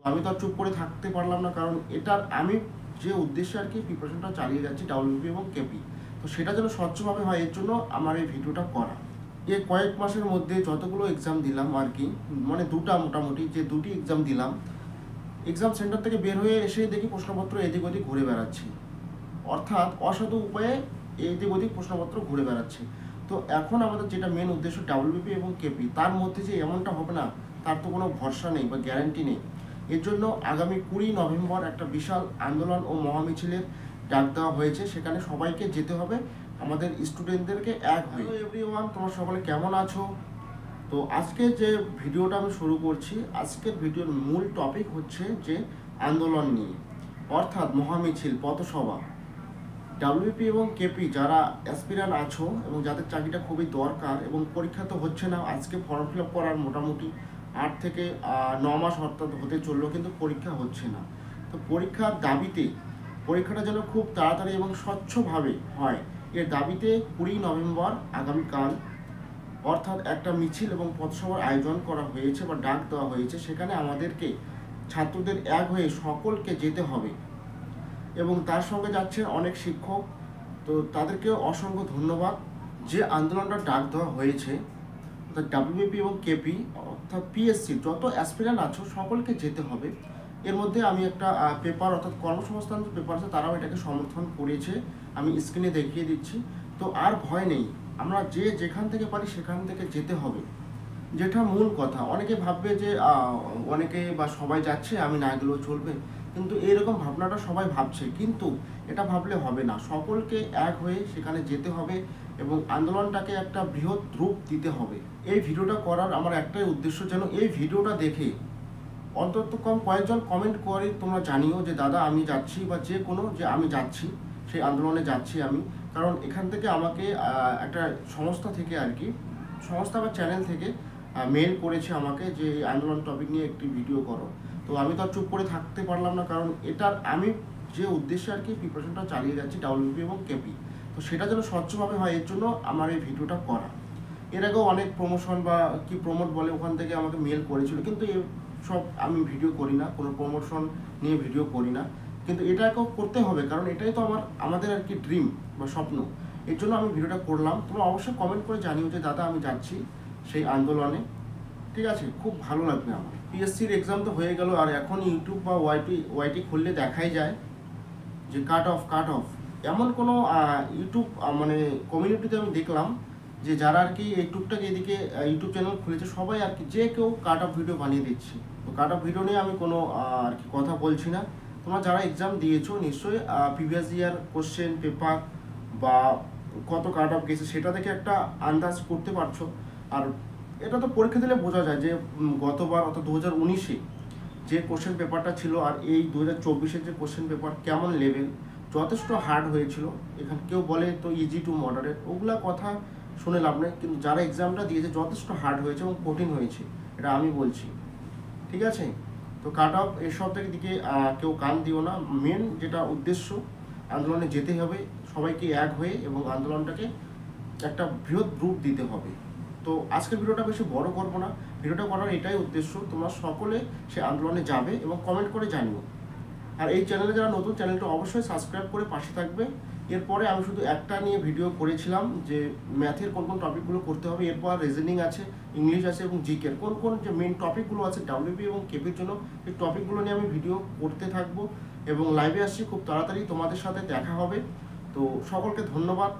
আমি তো আর চুপ করে থাকতে পারলাম না, কারণ এটার আমি যে উদ্দেশ্যে আর কি প্রিপারেশনটা চালিয়ে যাচ্ছি ডাব্লিউবিপি এবং কেপি, তো সেটা যেন স্বচ্ছভাবে হয় এর জন্য আমার এই ভিডিওটা করা। এই কয়েক মাসের মধ্যে যতগুলো এক্সাম দিলাম আর কি, মানে দুটা মোটামুটি যে দুটি এক্সাম দিলাম, এক্সাম সেন্টার থেকে বের হয়ে এসে দেখি প্রশ্নপত্র এদিক ওদিক ঘুরে বেড়াচ্ছি, অর্থাৎ অসাধু উপায়ে এদিক ওদিক প্রশ্নপত্র ঘুরে বেড়াচ্ছে। তো এখন আমাদের যেটা মেন উদ্দেশ্য ডাব্লিউবিপি এবং কেপি, তার মধ্যে যে এমনটা হবে না তার তো কোনো ভরসা নেই বা গ্যারান্টি নেই। এর জন্য আগামী 20 নভেম্বর একটা বিশাল আন্দোলন ও মহামিছিলের ডাক দেওয়া হয়েছে, সেখানে সবাইকে যেতে হবে, আমাদের স্টুডেন্টদেরকে এক হয়ে। এভরিওয়ান, তোমরা সকলে কেমন আছো? তো আজকে যে ভিডিওটা আমি শুরু করছি, আজকের ভিডিওর মূল টপিক হচ্ছে যে আন্দোলন নিয়ে, অর্থাৎ মহামিছিল, পথসভা। ডাব্লিউপি এবং কেপি যারা অ্যাসপিরান্ট আছো এবং যাদের চাকরিটা খুবই দরকার এবং পরীক্ষা তো হচ্ছে না, আজকে ফর্ম ফিল আপ করার মোটামুটি 8 থেকে 9 মাস অর্থাৎ হতে চললো, কিন্তু পরীক্ষা হচ্ছে না। তো পরীক্ষার দাবিতে, পরীক্ষাটা যেন খুব তাড়াতাড়ি এবং স্বচ্ছভাবে হয়, এর দাবিতে 20 নভেম্বর আগামীকাল অর্থাৎ একটা মিছিল এবং পথসভার আয়োজন করা হয়েছে বা ডাক দেওয়া হয়েছে। সেখানে আমাদেরকে ছাত্রদের এক হয়ে সকলকে যেতে হবে এবং তার সঙ্গে যাচ্ছে অনেক শিক্ষক। তো তাদেরকে অসংখ্য ধন্যবাদ। যে আন্দোলনটা ডাক দেওয়া হয়েছে অর্থাৎ ডাব্লিউবিপি এবং কেপি অর্থাৎ পিএসসি যত অ্যাসপিরেন্ট আছো সকলকে যেতে হবে। এর মধ্যে আমি একটা পেপার অর্থাৎ কর্মসংস্থান যে পেপার আছে তারাও এটাকে সমর্থন করেছে, আমি স্ক্রিনে দেখিয়ে দিচ্ছি। তো আর ভয় নেই, আমরা যে যেখান থেকে পারি সেখান থেকে যেতে হবে, যেটা মূল কথা। অনেকে ভাববে যে অনেকে বা সবাই যাচ্ছে আমি না গেলেও চলবে, কিন্তু এইরকম ভাবনাটা সবাই ভাবছে, কিন্তু এটা ভাবলে হবে না। সকলকে এক হয়ে সেখানে যেতে হবে এবং আন্দোলনটাকে একটা বৃহৎ রূপ দিতে হবে। এই ভিডিওটা করার আমার একটাই উদ্দেশ্য, যেন এই ভিডিওটা দেখে অন্তত কম কয়েকজন কমেন্ট করে তোমরা জানিও যে দাদা আমি যাচ্ছি, বা যে কোনো যে আমি যাচ্ছি, সেই আন্দোলনে যাচ্ছি আমি। কারণ এখান থেকে আমাকে একটা সংস্থা থেকে আর কি, সংস্থা বা চ্যানেল থেকে মেল করেছে আমাকে যে এই আন্দোলন টপিক নিয়ে একটি ভিডিও করো। তো আমি তো আর চুপ করে থাকতে পারলাম না, কারণ এটার আমি যে উদ্দেশ্যে আর কি প্রিপারেশনটা চালিয়ে যাচ্ছি ডাব্লিউপি এবং কেপি, তো সেটা যেন স্বচ্ছভাবে হয় এর জন্য আমার এই ভিডিওটা করা। এর আগেও অনেক প্রমোশন বা কি প্রমোট বলে ওখান থেকে আমাকে মেল করেছিল, কিন্তু সব আমি ভিডিও করি না, কোনো প্রমোশন নিয়ে ভিডিও করি না, কিন্তু এটাকেও করতে হবে, কারণ এটাই তো আমাদের আর কি ড্রিম বা স্বপ্ন। এর জন্য আমি ভিডিওটা করলাম। তোমরা অবশ্যই কমেন্ট করে জানিও যে দাদা আমি যাচ্ছি সেই আন্দোলনে, ঠিক আছে? খুব ভালো লাগবে আমার। পিএসসির এক্সাম তো হয়ে গেল, আর এখন ইউটিউব বা ওয়াইটি খুললে দেখাই যায় যে কাট অফ। এমন কোনো ইউটিউব মানে কমিউনিটিতে আমি দেখলাম যে যারা আর কি এই টুকটাক এদিকে ইউটিউব চ্যানেল খুলেছে, সবাই আর কি যে কেউ কাট অফ ভিডিও বানিয়ে দিচ্ছে। তো কাট অফ ভিডিও নিয়ে আমি কোনো আর কি কথা বলছি না। তোমরা যারা এক্সাম দিয়েছো নিশ্চয়ই প্রিভিয়াস ইয়ার কোশ্চেন পেপার বা কত কাট অফ গেছে সেটা দেখে একটা আন্দাজ করতে পারছো। আর এটা তো পরীক্ষা দিলে বোঝা যায় যে গতবার অর্থাৎ 2019-এ যে কোশ্চেন পেপারটা ছিল আর এই 2024-এর যে কোশ্চেন পেপার কেমন লেভেল, যথেষ্ট হার্ড হয়েছিল। এখানে কেউ বলে তো ইজি টু মডারেট, ওগুলা কথা শুনে লাভ নেই, কিন্তু যারা এক্সামটা দিয়েছে যথেষ্ট হার্ড হয়েছে এবং কঠিন হয়েছে, এটা আমি বলছি, ঠিক আছে? তো কাট অফ এসব থেকে দিকে কেউ কান দিও না। মেন যেটা উদ্দেশ্য, আন্দোলনে যেতে হবে সবাইকে এক হয়ে এবং আন্দোলনটাকে একটা বৃহৎ রূপ দিতে হবে। তো আজকের ভিডিওটা বেশি বড় করব না, ভিডিওটা করার এটাই উদ্দেশ্য, তোমরা সকলে সে আন্দোলনে যাবে এবং কমেন্ট করে জানিও। আর এই চ্যানেলে যারা নতুন, চ্যানেলটা অবশ্যই সাবস্ক্রাইব করে পাশে থাকবে। এরপরে আমি শুধু একটা নিয়ে ভিডিও করেছিলাম যে ম্যাথের কোন কোন টপিকগুলো করতে হবে, এরপর রিজনিং আছে, ইংলিশ আছে এবং জিকের কোন কোন যে মেন টপিকগুলো আছে ডাব্লিউপি এবং কেপির জন্য, এই টপিকগুলো নিয়ে আমি ভিডিও করতে থাকবো এবং লাইভে আসছি খুব তাড়াতাড়ি, তোমাদের সাথে দেখা হবে। তো সকলকে ধন্যবাদ।